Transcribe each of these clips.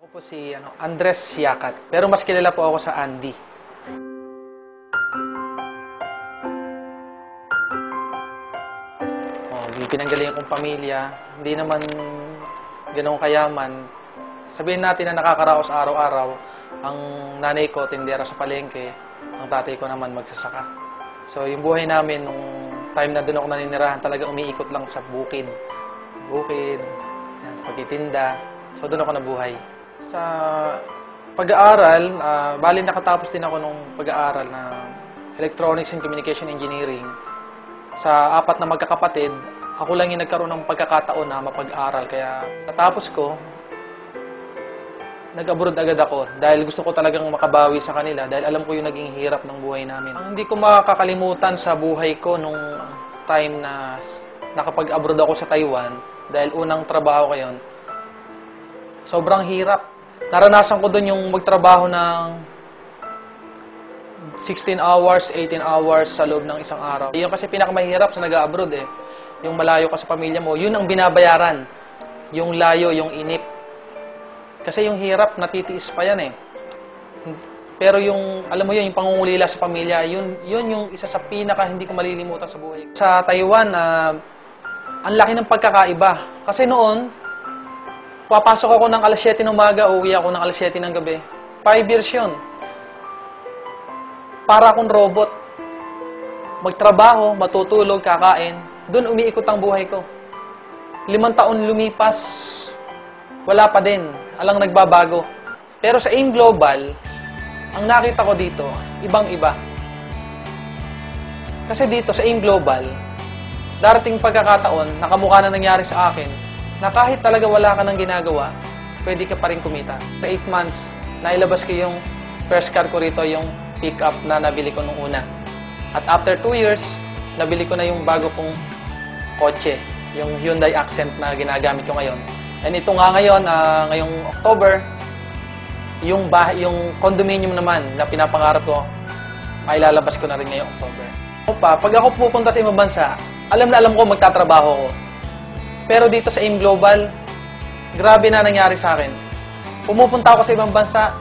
Ako po si Andres Siakat, pero mas kilala po ako sa Andy. Pinanggalingan kong pamilya, hindi naman ganoong kayaman. Sabihin natin na nakakaraos araw-araw. Ang nanay ko, tindera sa palengke. Ang tatay ko naman, magsasaka. So, yung buhay namin, nung time na doon ako naninirahan, talaga umiikot lang sa bukid. Bukid, pagtitinda. So, doon ako nabuhay. Sa pag-aaral, bali nakatapos din ako nung pag-aaral na Electronics and Communication Engineering. Sa 4 na magkakapatid, ako lang yung nagkaroon ng pagkakataon na mapag-aral. Kaya natapos ko, nag-abroad agad ako dahil gusto ko talagang makabawi sa kanila dahil alam ko yung naging hirap ng buhay namin. Ang hindi ko makakalimutan sa buhay ko nung time na nakapag-abroad ako sa Taiwan dahil unang trabaho ko yun, sobrang hirap. Naranasan ko doon yung magtrabaho ng 16 hours, 18 hours sa loob ng isang araw. Yun kasi pinakamahirap sa nag-abroad eh. Yung malayo ka sa pamilya mo, yun ang binabayaran. Yung layo, yung inip. Kasi yung hirap, natitiis pa yan eh. Pero yung, alam mo yun, yung pangungulila sa pamilya, yun yung isa sa pinaka hindi ko malilimutan sa buhay. Sa Taiwan, ang laki ng pagkakaiba. Kasi noon, papasok ako ng alas 7 ng umaga, uwi ako ng alas 7 ng gabi. 5 years yun. Para akong robot. Magtrabaho, matutulog, kakain. Doon umiikot ang buhay ko. 5 taon lumipas, wala pa din. Alang nagbabago. Pero sa AIM Global, ang nakita ko dito, ibang-iba. Kasi dito sa AIM Global, darating pagkakataon, nakamukha na nangyari sa akin, na kahit talaga wala ka ng ginagawa, pwede ka pa rin kumita. Sa 8 months, nailabas ko yung first car ko rito, yung pick-up na nabili ko nung una. At after 2 years, nabili ko na yung bago kong kotse, yung Hyundai Accent na ginagamit ko ngayon. And ito nga ngayon, ngayong October, yung condominium naman na pinapangarap ko, mailalabas ko na rin ngayong October. Pag ako pupunta sa ibang bansa, alam na alam ko magtatrabaho ko. Pero dito sa AIM Global, grabe na nangyari sa akin. Pumupunta ako sa ibang bansa,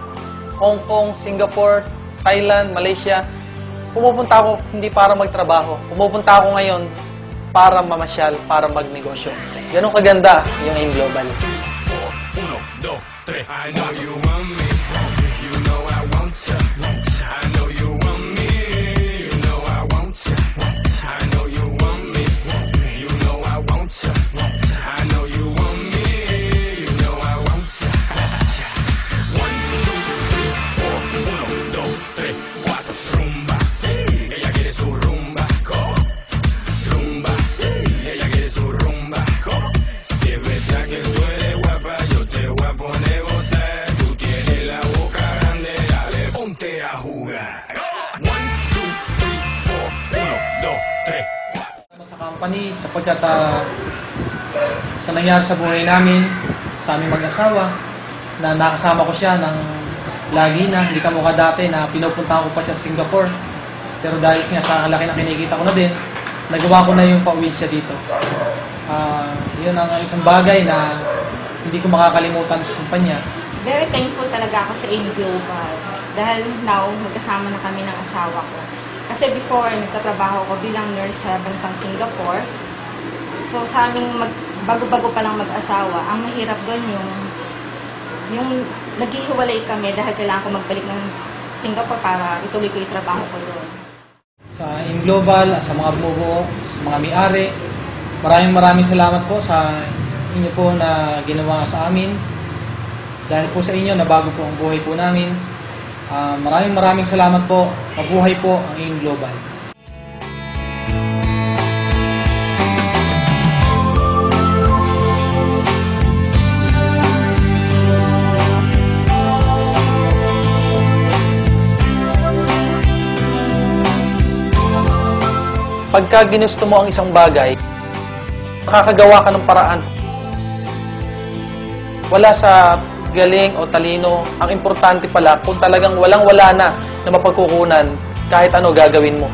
Hong Kong, Singapore, Thailand, Malaysia. Pumupunta ako hindi para magtrabaho. Pumupunta ako ngayon para mamasyal, para magnegosyo. Ganun kaganda yung AIM Global. 1, 2, 3. I know you want me. You know I want you. I know you want me. You know I want you. I know you want me. You know I want you. I know you want me. You know I want you. 1, 2, 3, 4. 1, 2, 3, 4. Rumba. Ella quiere su rumba. Rumba. Ella quiere su rumba. Si es verdad que tú eres guapa, yo te voy a poner gozar. Tú tienes la boca grande, dale, ponte a jugar. 1, 2, 3, 4. 1, 2, 3. Sa company, sapagkat sa nangyari sa buhay namin, sa aming mag-asawa, na nakasama ko siya ng lagi na, hindi ka mukha dati na pinupuntahan ko pa siya sa Singapore. Pero dahil nga sa laki na kinikita ko na din, nagawa ko na yung pauwi siya dito. Yun ang isang bagay na hindi ko makakalimutan sa kumpanya. Very thankful talaga ako sa AIM Global dahil now magkasama na kami ng asawa ko. Kasi before, nagtatrabaho ko bilang nurse sa bansang Singapore. So sa aming bago-bago pa lang mag-asawa, ang mahirap doon yung naghihiwalay kami dahil kailangan ko magbalik ng Singapore para ituloy ko yung trabaho ko doon. Sa AIM Global, sa mga bumubuo, sa mga may-ari, maraming salamat po sa inyo po na ginawa sa amin. Dahil po sa inyo, nabago po ang buhay po namin. Maraming salamat po. Mabuhay po ang AIM Global. Pagka ginusto mo ang isang bagay, makakagawa ka ng paraan. Wala sa galing o talino. Ang importante pala, kung talagang walang-wala na mapagkukunan, kahit ano gagawin mo.